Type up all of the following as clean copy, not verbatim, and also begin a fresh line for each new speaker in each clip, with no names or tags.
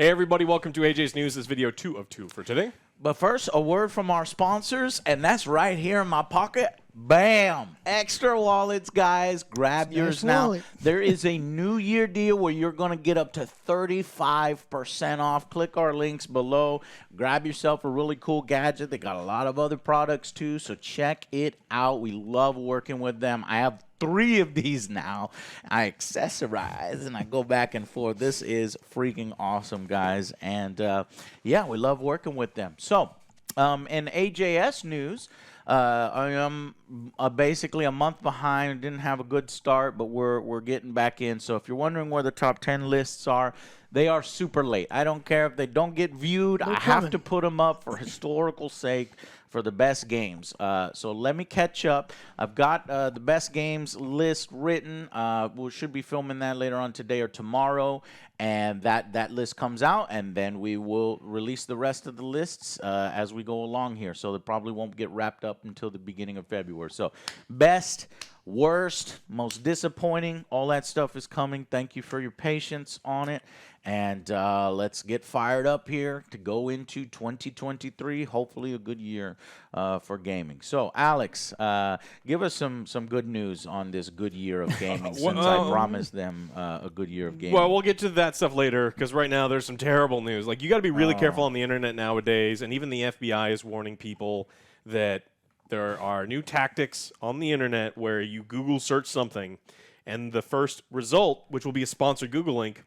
Hey everybody, welcome to AJ's News. This video 2 of 2 for today.
But first, a word from our sponsors, and that's right here in my pocket. Bam! Extra wallets, guys. Grab yours now. There is a New Year deal where you're going to get up to 35% off. Click our links below. Grab yourself a really cool gadget. They got a lot of other products too, so check it out. We love working with them. I have 3 of these now. I accessorize and I go back and forth. This is freaking awesome, guys. And yeah, we love working with them. So, in AJS news, I am basically a month behind. Didn't have a good start, but we're getting back in. So if you're wondering where the top 10 lists are, they are super late. I don't care if they don't get viewed. I have to put them up for historical sake for the best games. So let me catch up. I've got the best games list written. We should be filming that later on today or tomorrow. And that list comes out, and then we will release the rest of the lists as we go along here. So it probably won't get wrapped up until the beginning of February. So best, worst, most disappointing, all that stuff is coming. Thank you for your patience on it. And let's get fired up here to go into 2023. Hopefully a good year for gaming. So, Alex, give us some good news on this good year of gaming since I promised them a good year of gaming.
Well, we'll get to that stuff later because right now there's some terrible news. Like, you got to be really careful on the internet nowadays, and even the FBI is warning people that there are new tactics on the internet where you Google search something, and the first result, which will be a sponsored Google link,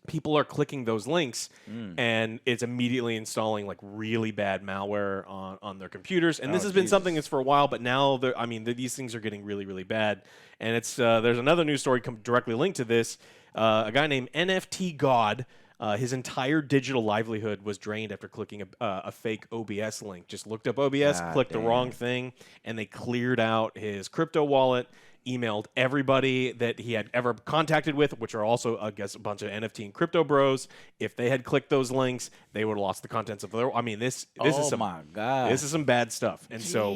people are clicking those links, and it's immediately installing like really bad malware on their computers. And this has been something that's for a while, but now these things are getting really, really bad. And it's there's another news story directly linked to this. A guy named NFT God. His entire digital livelihood was drained after clicking a fake OBS link. Just looked up OBS, clicked the wrong thing, and they cleared out his crypto wallet, emailed everybody that he had ever contacted with, which are also, I guess, a bunch of NFT and crypto bros. If they had clicked those links, they would have lost the contents of their. I mean, this is some.
My God.
This is some bad stuff. And so,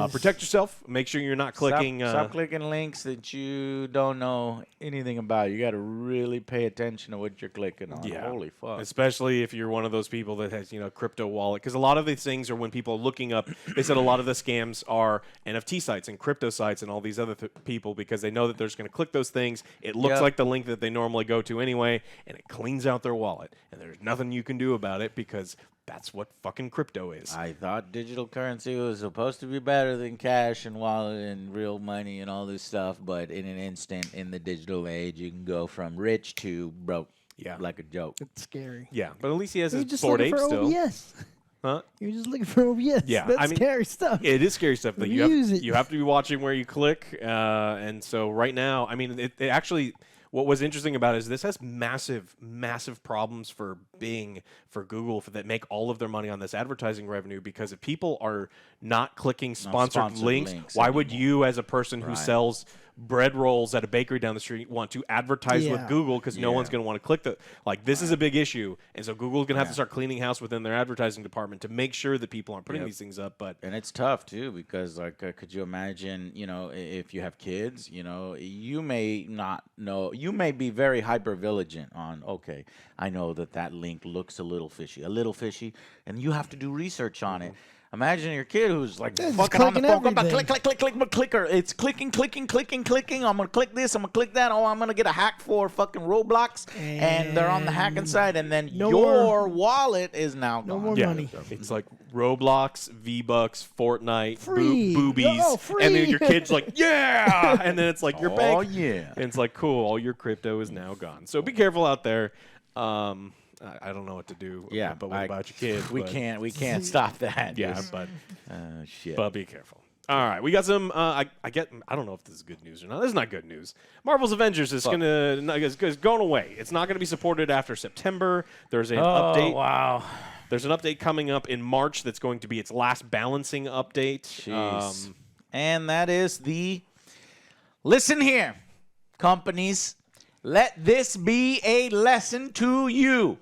protect yourself. Make sure you're not clicking.
Stop clicking links that you don't know anything about. You got to really pay attention to what you're clicking on.
Yeah.
Holy fuck.
Especially if you're one of those people that has, crypto wallet. Because a lot of these things are when people are looking up. They said a lot of the scams are NFT sites and crypto sites and all these other people because they know that they're just going to click those things. It looks like the link that they normally go to anyway, and it cleans out their wallet. And there's nothing you can do about it because that's what fucking crypto is.
I thought digital currency was supposed to be better than cash and wallet and real money and all this stuff, but in an instant in the digital age, you can go from rich to broke. Yeah, like a joke.
It's scary.
Yeah, but at least he has his
just
Bored Ape still.
OBS.
Huh?
You're just looking for OBS.
Yeah,
that's scary stuff.
It is scary stuff. But you have to be watching where you click. And so right now, I mean, it actually, what was interesting about it is this has massive, massive problems for Bing, for Google, that make all of their money on this advertising revenue. Because if people are not clicking sponsored links, why would you, as a person who sells bread rolls at a bakery down the street, want to advertise with Google? Because no one's going to want to click the this is a big issue, and so Google's going to have to start cleaning house within their advertising department to make sure that people aren't putting these things up.
And it's tough too because could you imagine if you have kids, you may not know, you may be very hyper vigilant on I know that link looks a little fishy, and you have to do research on it. Imagine your kid who's like fucking on the phone, clicker. It's clicking. I'm gonna click this. I'm gonna click that. Oh, I'm gonna get a hack for fucking Roblox, and they're on the hacking side, and then your wallet is now gone.
No more money.
It's like Roblox, V-Bucks, Fortnite, boobies, and then your kid's like, and then it's like your bank. And it's like, cool, all your crypto is now gone. So be careful out there. I don't know what to do. But what about your kids?
We can't stop that.
But
shit.
But be careful. All right, we got some. I don't know if this is good news or not. This is not good news. Marvel's Avengers is going away. It's not gonna be supported after September. There's an update.
Wow.
There's an update coming up in March that's going to be its last balancing update.
Jeez. And that is listen here, companies. Let this be a lesson to you.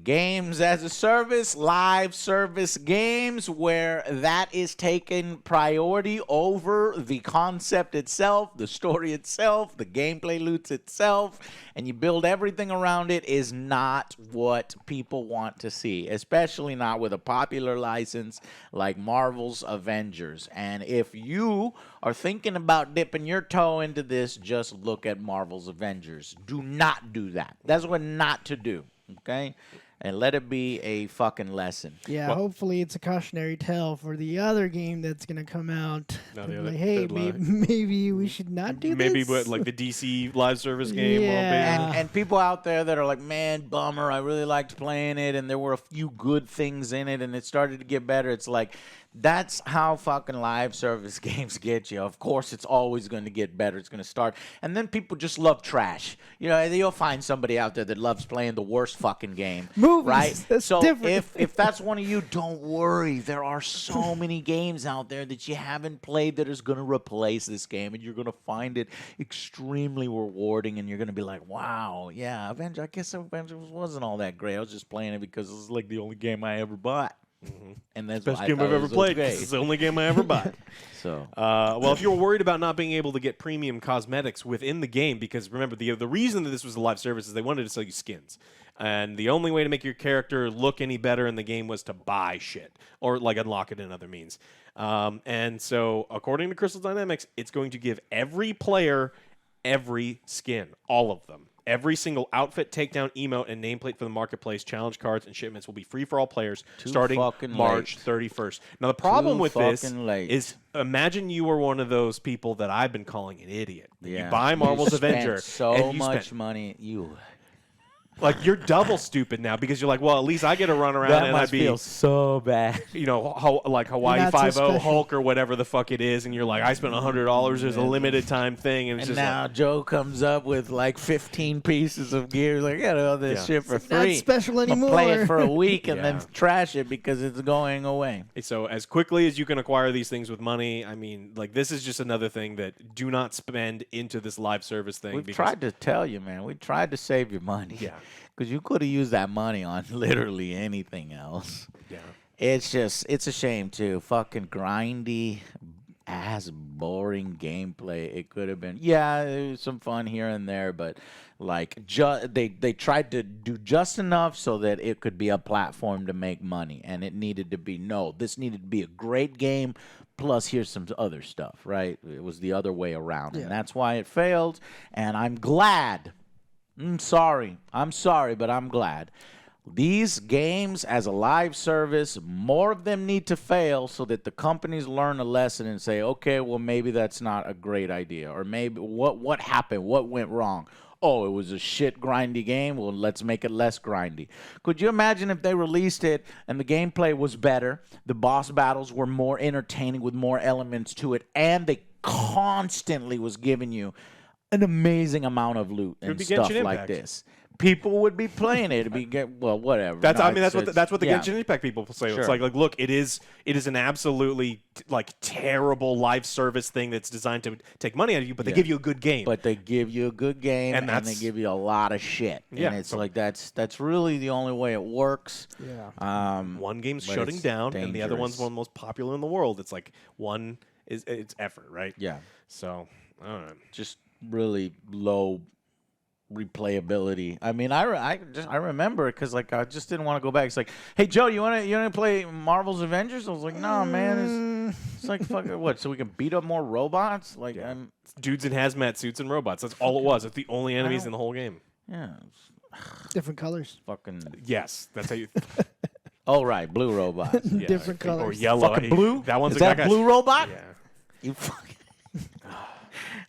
Games as a service, live service games, where that is taken priority over the concept itself, the story itself, the gameplay loops itself, and you build everything around it, is not what people want to see, especially not with a popular license like Marvel's Avengers. And if you are thinking about dipping your toe into this, just look at Marvel's Avengers. Do not do that. That's what not to do, okay? And let it be a fucking lesson.
Yeah, hopefully it's a cautionary tale for the other game that's going to come out.
No, the
Like,
other
hey,
deadline.
maybe we should not do
Maybe
this.
what, like the DC live service game won't
Yeah.
be.
And people out there that are like, man, bummer, I really liked playing it, and there were a few good things in it, and it started to get better. It's like, that's how fucking live service games get you. Of course, it's always going to get better. It's going to start. And then people just love trash. You know, you'll find somebody out there that loves playing the worst fucking game.
Movies,
Right?
that's
so
different.
if that's one of you, don't worry. There are so many games out there that you haven't played that is going to replace this game, and you're going to find it extremely rewarding, and you're going to be like, wow, yeah, I guess Avengers wasn't all that great. I was just playing it because it was like the only game I ever bought. And that's
Best
why I
game
thought
I've
it
ever
was
played.
okay.
It's the only game I ever bought.
So
Well, if you're worried about not being able to get premium cosmetics within the game, because remember, the reason that this was a live service is they wanted to sell you skins. And the only way to make your character look any better in the game was to buy shit or like unlock it in other means. And so, according to Crystal Dynamics, it's going to give every player every skin, all of them. Every single outfit, takedown, emote, and nameplate for the marketplace, challenge cards, and shipments will be free for all players starting March 31st. Now, the problem with this is, imagine you were one of those people that I've been calling an idiot.
yeah.
You buy Marvel's Avenger,
so
and you
much
spend,
money. You
like, you're double stupid now because you're like, well, at least I get to run around
that
and
must
I'd be
feel so bad.
you know, like Hawaii
You're not so
5-0
special.
Hulk or whatever the fuck it is, and you're like, I spent $100 as a limited time thing, and it's
And
just
now
like,
Joe comes up with like 15 pieces of gear. He's like, I got all this
Yeah.
shit for
It's not
free.
special
I'm gonna play it
anymore.
for a week and
Yeah.
then trash it because it's going away.
so as quickly as you can acquire these things with money, I mean, like, this is just another thing that do not spend into this live service thing.
We've
because,
tried to tell you, man. We tried to save your money.
Yeah.
Because you could have used that money on literally anything else.
Yeah.
It's a shame, too. Fucking grindy, ass boring gameplay. It could have been, yeah, there was some fun here and there, but like, they tried to do just enough so that it could be a platform to make money. And it needed to be, this needed to be a great game. Plus, here's some other stuff, right? It was the other way around.
Yeah.
And that's why it failed. And I'm glad. I'm sorry, but I'm glad. These games as a live service, more of them need to fail so that the companies learn a lesson and say, okay, well, maybe that's not a great idea. Or maybe what happened? What went wrong? Oh, it was a shit grindy game. Well, let's make it less grindy. Could you imagine if they released it and the gameplay was better, the boss battles were more entertaining with more elements to it, and they constantly was giving you an amazing amount of loot and
be
stuff
Genshin
like
Impact.
this? People would be playing it. It'd be whatever.
That's
No,
I mean
it's-
that's what the
yeah.
Genshin Impact people say.
Sure.
It's like look, it is an absolutely like terrible live service thing that's designed to take money out of you, but they
Yeah.
give you a good game.
But they give you a good game
And
and they
that's-
give you a lot of shit.
Yeah.
And it's like that's really the only way it works.
Yeah.
One game's
but
shutting
it's
down, and the other one's
dangerous.
one of the most popular in the world. It's like it's effort, right?
Yeah.
So I don't know.
Just really low replayability. I mean, I remember it because like I just didn't want to go back. It's like, hey Joe, you wanna play Marvel's Avengers? I was like, no, man, it's like fucking what? So we can beat up more robots? Like,
Yeah.
I'm
Dudes in hazmat suits and robots. That's all it was. It's the only enemies
don't-
in the whole game.
yeah, it's
Different colors.
fucking.
Yes, that's how you.
Oh right, blue robots.
Yeah,
Different
or
colors.
yellow.
Fucking blue.
That one's
Is that
guy's-
blue robot?
Yeah.
You fucking.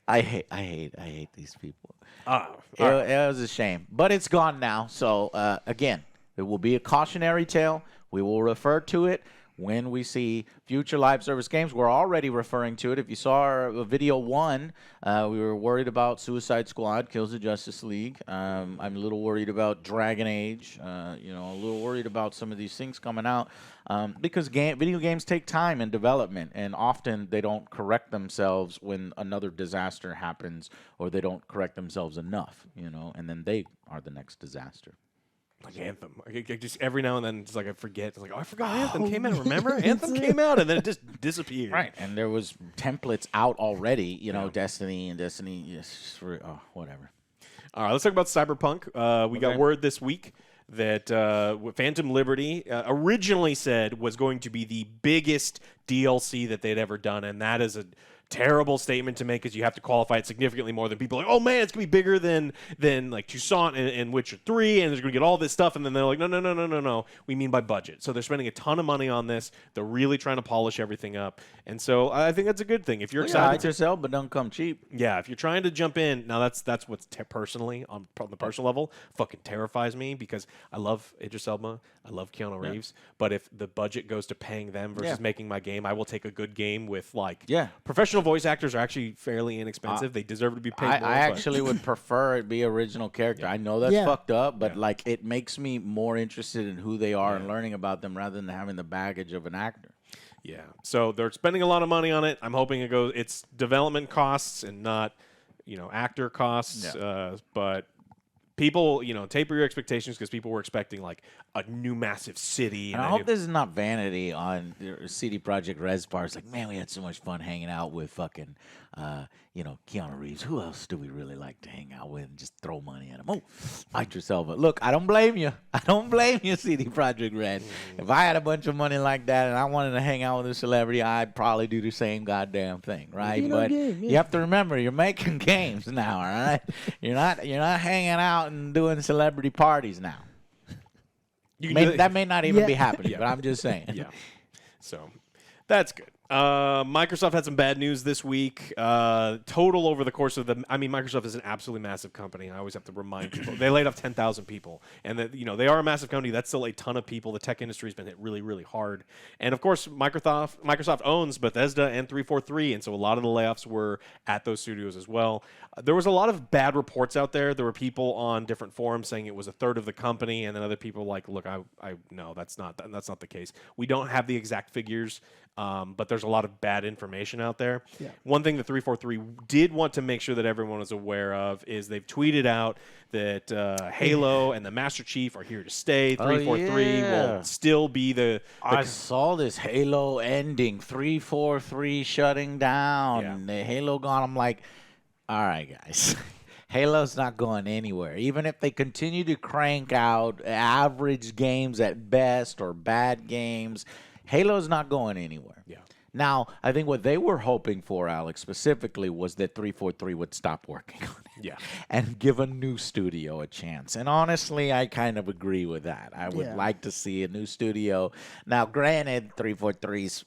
I hate these people. It was a shame, but it's gone now. So again, it will be a cautionary tale. We will refer to it when we see future live service games. We're already referring to it. If you saw our video 1, we were worried about Suicide Squad, Kills the Justice League. I'm a little worried about Dragon Age. A little worried about some of these things coming out because video games take time in development, and often they don't correct themselves when another disaster happens, or they don't correct themselves enough, and then they are the next disaster.
Like Anthem. I just every now and then, just like I forget. It's like, oh, I forgot Anthem came out. Remember, Anthem came out, and then it just disappeared.
Right, and there was templates out already. You know, Destiny and Destiny. Yes, whatever.
All right, let's talk about Cyberpunk. We got word this week that Phantom Liberty originally said was going to be the biggest DLC that they'd ever done, and that is a terrible statement to make because you have to qualify it significantly more than people are like, oh man, it's gonna be bigger than like Toussaint and Witcher 3, and they're gonna get all this stuff, and then they're like, no, we mean by budget. So they're spending a ton of money on this. They're really trying to polish everything up, and so I think that's a good thing. If you're excited,
to sell, but don't come cheap.
Yeah, if you're trying to jump in, now that's what's personally on the personal level fucking terrifies me because I love Idris Elba, I love Keanu Reeves, but if the budget goes to paying them versus making my game, I will take a good game with professional voice actors are actually fairly inexpensive. They deserve to be paid more.
I actually would prefer it be original character. I know that's fucked up, but like it makes me more interested in who they are and learning about them rather than having the baggage of an actor.
Yeah. So they're spending a lot of money on it. I'm hoping it's development costs and not, actor costs.
Yeah.
But people, taper your expectations because people were expecting like a new massive city.
And I hope this is not vanity on CD Projekt Red's part. It's like, man, we had so much fun hanging out with fucking, Keanu Reeves. Who else do we really like to hang out with and just throw money at him? Oh, Idris Elba. Look, I don't blame you. I don't blame you, CD Projekt Red. If I had a bunch of money like that and I wanted to hang out with a celebrity, I'd probably do the same goddamn thing, right? But you have to remember, you're making games now, all right? You're not hanging out and doing celebrity parties now. That may not even be happening, but I'm just saying.
Yeah. So that's good. Microsoft had some bad news this week. Total over the course of Microsoft is an absolutely massive company. I always have to remind people. They laid off 10,000 people. And that, they are a massive company. That's still a ton of people. The tech industry has been hit really, really hard. And of course, Microsoft owns Bethesda and 343. And so a lot of the layoffs were at those studios as well. There was a lot of bad reports out there. There were people on different forums saying it was a third of the company. And then other people like, look, no, that's not the case. We don't have the exact figures. But there's a lot of bad information out there. Yeah. One thing that 343 did want to make sure that everyone is aware of is they've tweeted out that Halo and the Master Chief are here to stay. 343 will still be the
I saw this Halo ending. 343 shutting down. Yeah. The Halo gone. I'm like, all right, guys. Halo's not going anywhere. Even if they continue to crank out average games at best or bad games, Halo's not going anywhere. Yeah. Now, I think what they were hoping for, Alex, specifically, was that 343 would stop working on it.
Yeah.
And give a new studio a chance. And honestly, I kind of agree with that. I would like to see a new studio. Now, granted, 343's,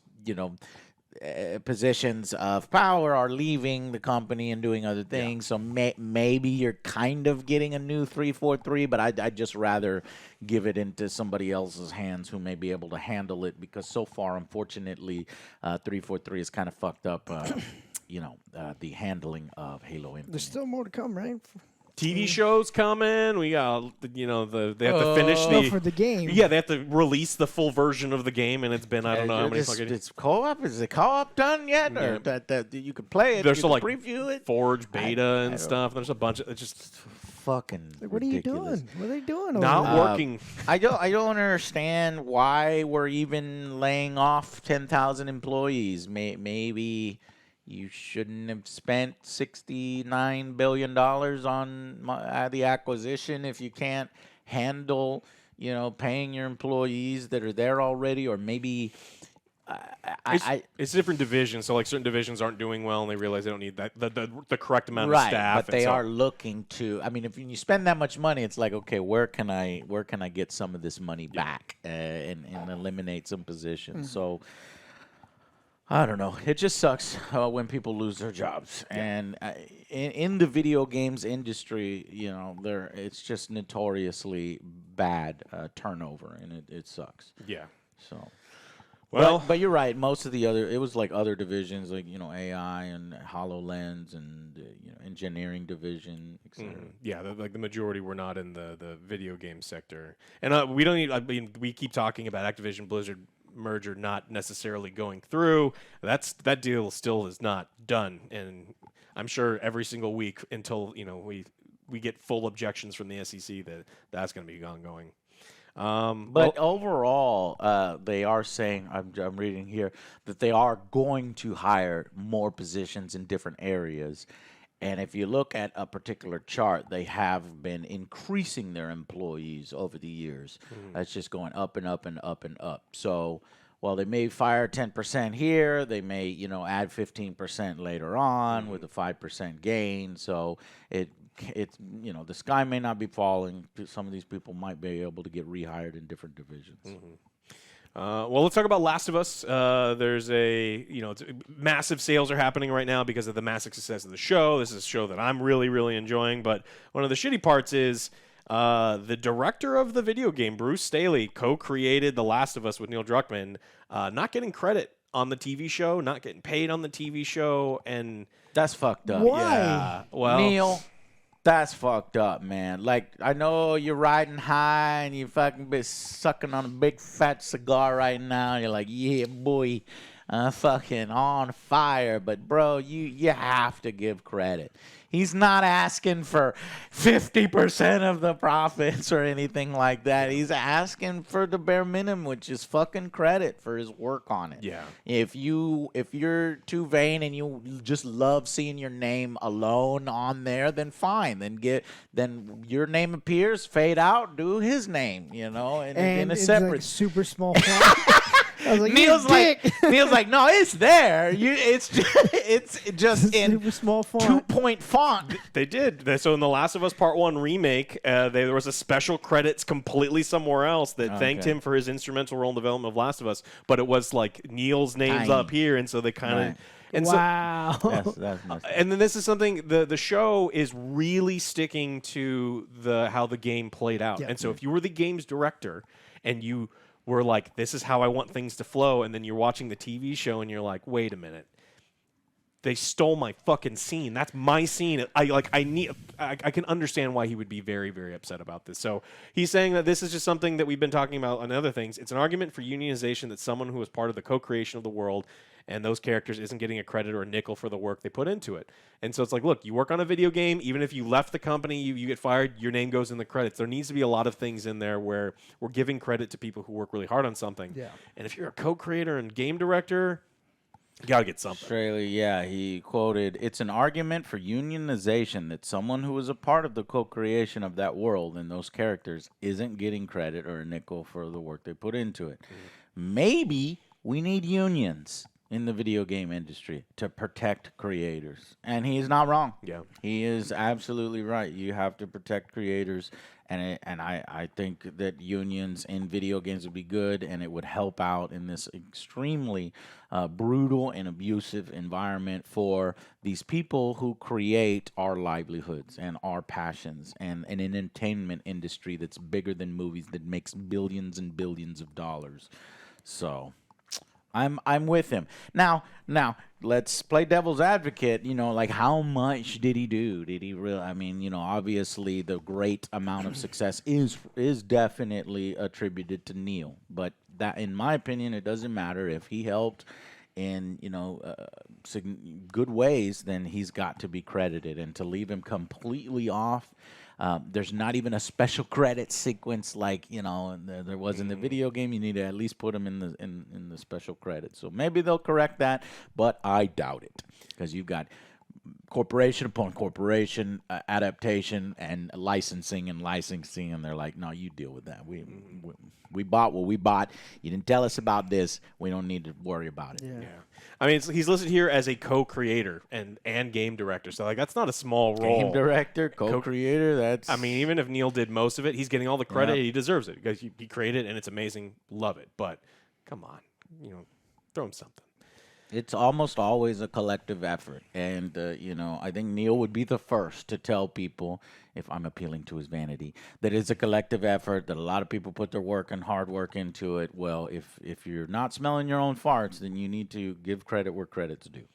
positions of power are leaving the company and doing other things. So maybe you're kind of getting a new 343, but I'd just rather give it into somebody else's hands who may be able to handle it because so far, unfortunately, 343 is kind of fucked up, the handling of Halo Infinite.
There's still more to come, right?
TV shows coming. We got, they have to finish
for the game.
Yeah, they have to release the full version of the game, and it's been I don't know how many fucking.
It's co-op. Is the co-op done yet, or that you can play it?
There's still like
preview it,
Forge beta and stuff. There's a bunch of it's just
fucking.
What
ridiculous.
Are you doing? What are they doing?
Not working.
I don't understand why we're even laying off 10,000 employees. Maybe. You shouldn't have spent $69 billion on the acquisition if you can't handle, paying your employees that are there already, or maybe
it's different divisions. So like certain divisions aren't doing well, and they realize they don't need the correct amount of staff.
But they are looking to. I mean, if you spend that much money, it's like, okay, where can I get some of this money back and eliminate some positions? So. I don't know. It just sucks when people lose their jobs. Yeah. And in the video games industry, it's just notoriously bad turnover, and it sucks.
Yeah.
So,
well,
but you're right. Most of the it was like other divisions, like AI and HoloLens and engineering division, etc.
Yeah, the majority were not in the video game sector, and we don't need. I mean, we keep talking about Activision Blizzard merger not necessarily going through. That deal still is not done, and I'm sure every single week until we get full objections from the SEC that's going to be ongoing.
But overall, they are saying, I'm reading here, that they are going to hire more positions in different areas. And if you look at a particular chart, they have been increasing their employees over the years. It's just going up and up and up and up. So while they may fire 10% here, they may, add 15% later on with a 5% gain. So it's the sky may not be falling. Some of these people might be able to get rehired in different divisions.
Well, let's talk about Last of Us. There's massive sales are happening right now because of the massive success of the show. This is a show that I'm really, really enjoying. But one of the shitty parts is the director of the video game, Bruce Staley, co-created The Last of Us with Neil Druckmann, not getting credit on the TV show, not getting paid on the TV show, and
that's fucked up.
Why?
Yeah, well,
Neil, that's fucked up, man. Like, I know you're riding high and you fucking be sucking on a big fat cigar right now. You're like, yeah, boy, fucking on fire. But, bro, you have to give credit. He's not asking for 50% of the profits or anything like that. He's asking for the bare minimum, which is fucking credit for his work on it.
Yeah.
If you're too vain and you just love seeing your name alone on there, then fine. Then your name appears, fade out, do his name, in a
it's
separate
like super small font. I was like,
Neil's
dick.
Neil's like, no, it's there. It's just in
super small font.
2-point font.
they did. So in the Last of Us Part 1 remake, there was a special credits completely somewhere else that thanked him for his instrumental role in the development of Last of Us, but it was like Neil's name's
Tiny.
up here, and so they kind of...
Right.
And
wow.
That's messed up.
and then this is something the show is really sticking to how the game played out.
Yeah.
And so if you were the game's director and you were like, this is how I want things to flow, and then you're watching the TV show and you're like, wait a minute, they stole my fucking scene. That's my scene. I can understand why he would be very, very upset about this. So he's saying that this is just something that we've been talking about on other things. It's an argument for unionization that someone who was part of the co-creation of the world and those characters isn't getting a credit or a nickel for the work they put into it. And so it's like, look, you work on a video game, even if you left the company, you get fired, your name goes in the credits. There needs to be a lot of things in there where we're giving credit to people who work really hard on something.
Yeah.
And if you're a co-creator and game director, you got to get something.
Australia, yeah, he quoted, "It's an argument for unionization that someone who was a part of the co-creation of that world and those characters isn't getting credit or a nickel for the work they put into it. Maybe we need unions in the video game industry to protect creators." And he's not wrong.
Yeah.
He is absolutely right. You have to protect creators, and I think that unions in video games would be good, and it would help out in this extremely brutal and abusive environment for these people who create our livelihoods and our passions, and an entertainment industry that's bigger than movies, that makes billions and billions of dollars. So I'm with him. Now let's play devil's advocate. Like, how much did he do? Did he really? I mean, obviously the great amount of success is definitely attributed to Neil. But that, in my opinion, it doesn't matter if he helped in good ways. Then he's got to be credited, and to leave him completely off. There's not even a special credit sequence like there was in the video game. You need to at least put him in the special credits. So maybe they'll correct that, but I doubt it, because you've got corporation upon corporation, adaptation and licensing, and they're like, no, you deal with that. We bought what we bought. You didn't tell us about this. We don't need to worry about it.
Yeah.
I mean, he's listed here as a co-creator and game director. So, that's not a small role.
Game director, co-creator, that's...
I mean, even if Neil did most of it, he's getting all the credit. He deserves it because he created it, and it's amazing. Love it. But, come on. Throw him something.
It's almost always a collective effort. And, I think Neil would be the first to tell people, if I'm appealing to his vanity, that it's a collective effort, that a lot of people put their work and hard work into it. Well, if you're not smelling your own farts, then you need to give credit where credit's due.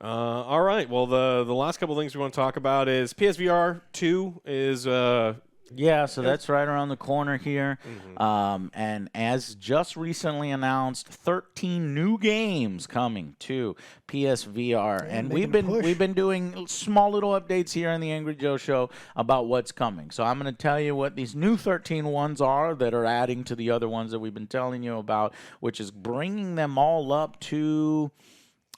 All right. Well, the last couple things we want to talk about is PSVR 2 is
Yeah, so that's right around the corner here. And as just recently announced, 13 new games coming to PSVR. And we've been doing small little updates here on the Angry Joe Show about what's coming. So I'm going to tell you what these new 13 ones are that are adding to the other ones that we've been telling you about, which is bringing them all up to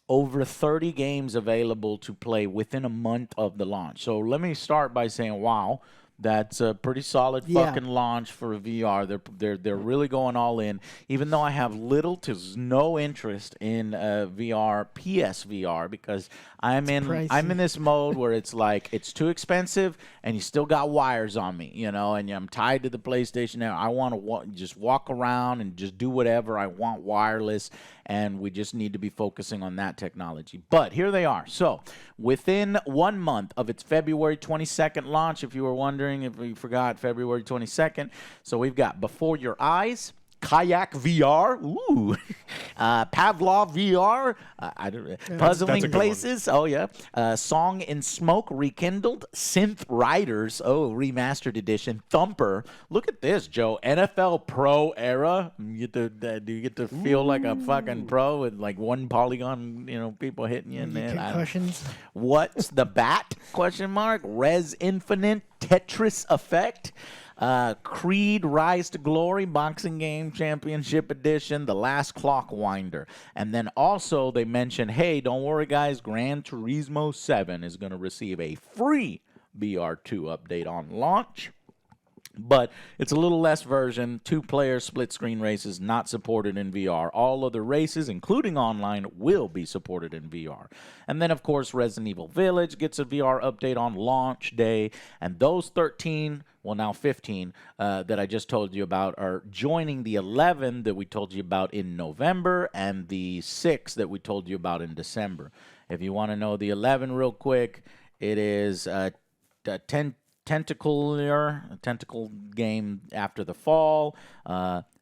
over 30 games available to play within a month of the launch. So let me start by saying, wow. That's a pretty solid fucking launch for VR. They're really going all in. Even though I have little to no interest in VR, PSVR, because I'm in this mode where it's like it's too expensive and you still got wires on me, you know, and I'm tied to the PlayStation now. I want to just walk around and just do whatever I want wireless, and we just need to be focusing on that technology. But here they are. So within 1 month of its February 22nd launch, if you were wondering, if you forgot, February 22nd. So we've got Before Your Eyes, Kayak VR, Pavlov VR, Puzzling Places, Song in Smoke Rekindled, Synth Riders, remastered edition, Thumper. Look at this, Joe, NFL Pro Era. Do you get to feel like a fucking pro with like one polygon, you know, people hitting you in there?
Concussions.
What's the Bat? Question mark. Res Infinite, Tetris Effect. Creed Rise to Glory Boxing Game Championship Edition, The Last Clockwinder. And then also they mentioned, hey, don't worry, guys, Gran Turismo 7 is going to receive a free VR2 update on launch. But it's a little less version, 2-player split-screen races not supported in VR. All other races, including online, will be supported in VR. And then, of course, Resident Evil Village gets a VR update on launch day. And those 13, well, now 15, that I just told you about are joining the 11 that we told you about in November and the 6 that we told you about in December. If you want to know the 11 real quick, it is 10... Tentacle game after the fall,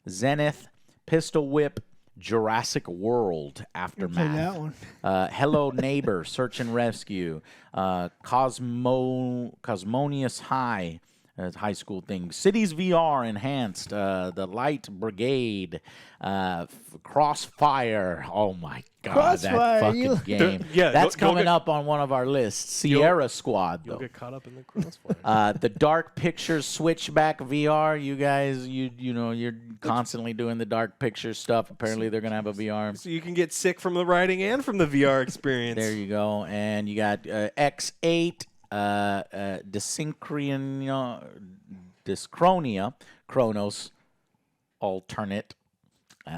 Zenith, Pistol Whip, Jurassic World Aftermath,
that one.
Hello Neighbor, Search and Rescue, Cosmonius High, high school thing, Cities VR Enhanced, The Light Brigade, Crossfire. Oh my God,
Crossfire,
that fucking game. That's coming up on one of our lists. Sierra Squad, though.
You'll get caught up in the Crossfire.
The Dark Pictures Switchback VR. You guys, you know, you're constantly doing the Dark Pictures stuff. Apparently, they're gonna have a VR.
So you can get sick from the writing and from the VR experience.
There you go. And you got X8. Dyschronia, Chronos, Alternate.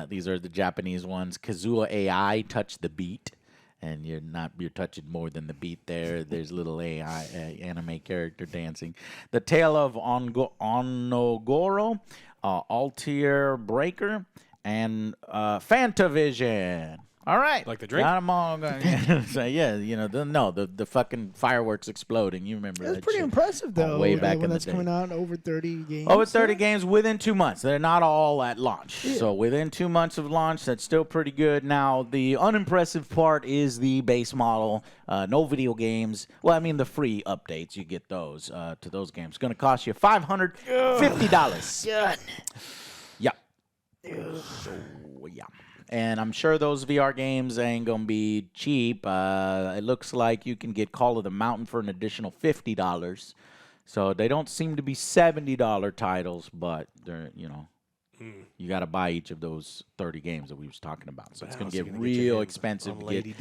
These are the Japanese ones. Kazua AI, Touch the Beat. And you're touching more than the beat there. There's little AI anime character dancing. The Tale of Onogoro, Altair Breaker, and Fantavision. All right.
Like the drink?
Got them all. So, yeah, you know, the fucking fireworks exploding. You remember that
That's pretty
shit.
impressive, though.
Way back
when
in the
that's
day.
coming out over 30 games.
Over 30 games within 2 months. They're not all at launch.
Yeah.
So within 2 months of launch, that's still pretty good. Now, the unimpressive part is the base model. No video games. Well, I mean, the free updates, you get those to those games. It's going to cost you $550.
God.
Yeah. So, yeah. And I'm sure those VR games ain't going to be cheap. It looks like you can get Call of the Mountain for an additional $50. So they don't seem to be $70 titles, but they're, you know, you got to buy each of those 30 games that we was talking about. So it's going to get real expensive to get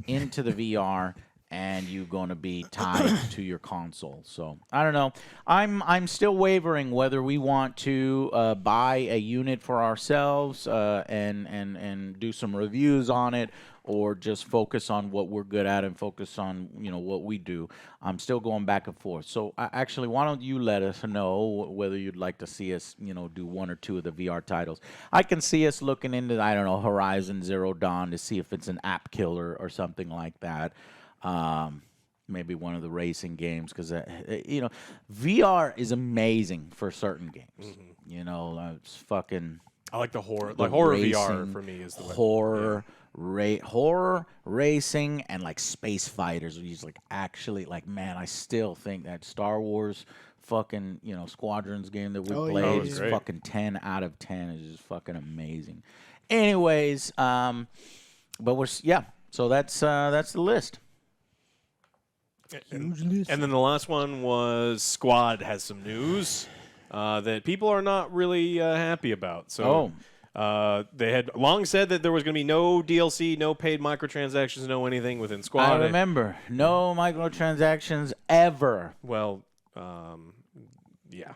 into the VR. And you're going to be tied to your console. So I don't know. I'm still wavering whether we want to buy a unit for ourselves and do some reviews on it, or just focus on what we're good at and focus on, you know, what we do. I'm still going back and forth. So actually, why don't you let us know whether you'd like to see us, you know, do 1 or 2 of the VR titles. I can see us looking into, I don't know, Horizon Zero Dawn to see if it's an app killer or something like that. Maybe one of the racing games, because you know, VR is amazing for certain games. You know, it's fucking.
I like the horror. Like horror
racing,
VR for me is the
horror. Horror racing and like space fighters. He's like, actually, like, man, I still think that Star Wars fucking Squadrons game that we
Oh,
played.
yeah.
Oh, it was
It's
great.
fucking 10 out of 10. It's just fucking amazing. Anyways, but so that's the list.
Huge list.
And then the last one was Squad has some news that people are not really happy about. So they had long said that there was going to be no DLC, no paid microtransactions, no anything within Squad.
I remember no microtransactions ever.
Well, yeah.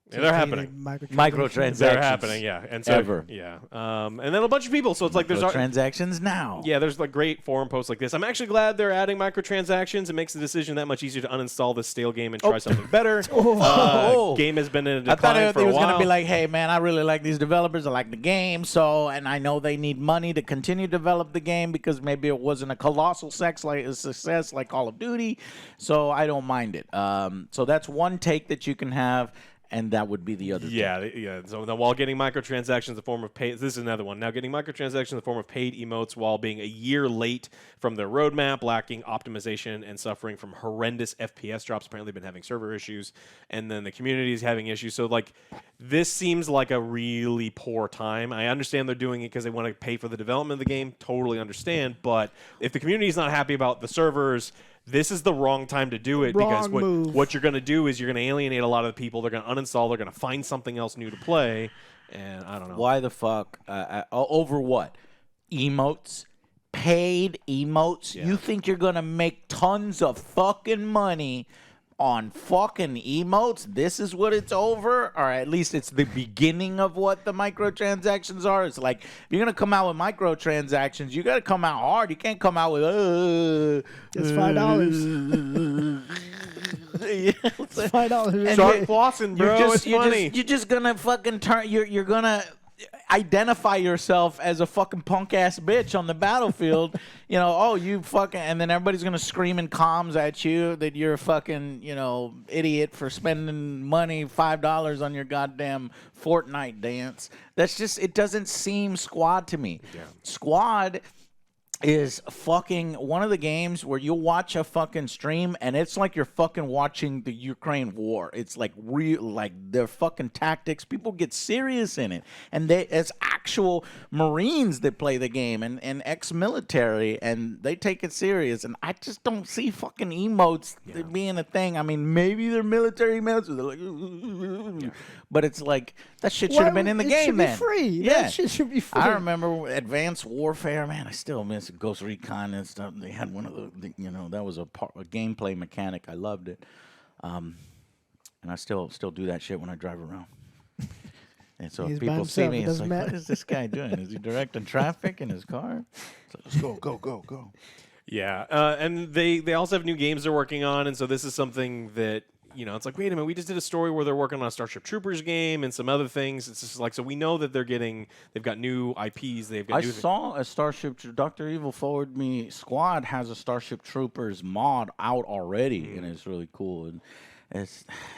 So
They're
it's
happening.
Microtransactions.
They're happening, yeah. And so,
Ever.
Yeah. And then a bunch of people. So it's like there's
transactions now.
Yeah, there's like great forum posts like this. I'm actually glad they're adding microtransactions. It makes the decision that much easier to uninstall this stale game and try something better. Game has been in a decline
I thought
for
it
a
was
while.
going to be like, hey, man, I really like these developers. I like the game. And I know they need money to continue to develop the game because maybe it wasn't a colossal success like Call of Duty. So I don't mind it. So that's one take that you can have. And that would be the other thing.
Yeah. So now, while getting microtransactions in the form of paid, this is another one. Now, getting microtransactions in the form of paid emotes while being a year late from their roadmap, lacking optimization, and suffering from horrendous FPS drops. Apparently, been having server issues, and then the community is having issues. So, like, this seems like a really poor time. I understand they're doing it because they want to pay for the development of the game. Totally understand. But if the community is not happy about the servers, this is the wrong time to do it because what you're going to do is you're going to alienate a lot of the people. They're going to uninstall. They're going to find something else new to play. And I don't know.
Why the fuck? Over what? Emotes? Paid emotes?
Yeah.
You think you're going to make tons of fucking money on fucking emotes? This is what it's over? Or at least it's the beginning of what the microtransactions are. It's like, if you're going to come out with microtransactions, you got to come out hard. You can't come out with,
It's $5. It's $5.
Start flossing, bro. It's funny.
You're just going to fucking turn, you're going to identify yourself as a fucking punk ass bitch on the battlefield. You fucking, and then everybody's gonna scream in comms at you that you're a fucking, idiot for spending money, $5 on your goddamn Fortnite dance. That's just, it doesn't seem Squad to me.
Yeah.
Squad is fucking one of the games where you'll watch a fucking stream and it's like you're fucking watching the Ukraine war. It's like real, like their fucking tactics. People get serious in it. And it's actual Marines that play the game and ex-military, and they take it serious. And I just don't see fucking emotes being a thing. I mean, maybe they're military emotes. They're like, but it's like, that shit should have been in the game, man.
It should be free.
Yeah.
That shit should be free.
I remember Advanced Warfare, man. I still miss Ghost Recon and stuff. They had one of the that was a gameplay mechanic. I loved it, and I still do that shit when I drive around. And so if people see me, it's like, what is this guy doing? Is he directing traffic in his car? So let's go.
Yeah, and they also have new games they're working on, and so this is something that, it's like, wait a minute, we just did a story where they're working on a Starship Troopers game and some other things. It's just like, so we know that they've got new IPs. I
saw a Starship, Dr. Evil forwarded me, Squad has a Starship Troopers mod out already, and it's really cool. And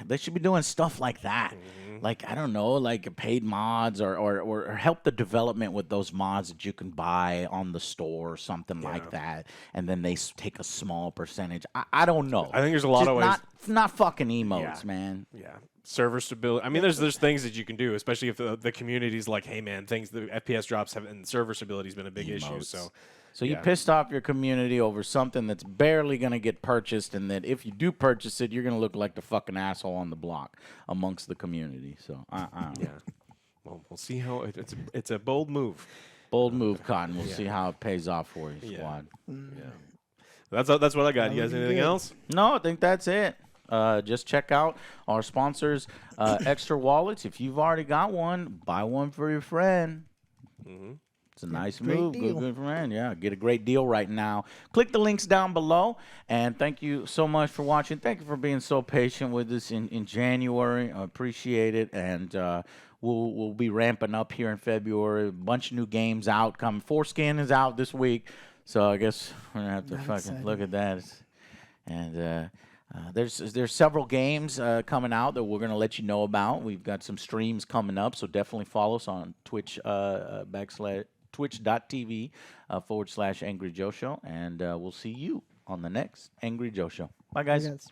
they should be doing stuff like that. Like, I don't know, like paid mods or help the development with those mods that you can buy on the store or something like that. And then they take a small percentage. I don't know.
I think there's a lot of ways.
Not fucking emotes, man.
Yeah. Server stability. I mean, there's things that you can do, especially if the community's like, hey, man, the FPS drops and server stability has been a big issue. So
you pissed off your community over something that's barely going to get purchased, and that if you do purchase it, you're going to look like the fucking asshole on the block amongst the community. So, I don't know.
Well, we'll see how it's a bold move.
Bold move, Cotton. We'll see how it pays off for you, Squad.
Yeah. That's what I got. You guys anything else?
No, I think that's it. Just check out our sponsors, Extra Wallets. If you've already got one, buy one for your friend. It's a nice move. Good friend. Yeah, get a great deal right now. Click the links down below. And thank you so much for watching. Thank you for being so patient with us in January. I appreciate it. And we'll be ramping up here in February. A bunch of new games out coming. Foreskin is out this week. So I guess we're going to have to fucking look at that. And there's several games coming out that we're going to let you know about. We've got some streams coming up, so definitely follow us on Twitch twitch.tv /Angry Joe Show, and we'll see you on the next Angry Joe Show. Bye, guys.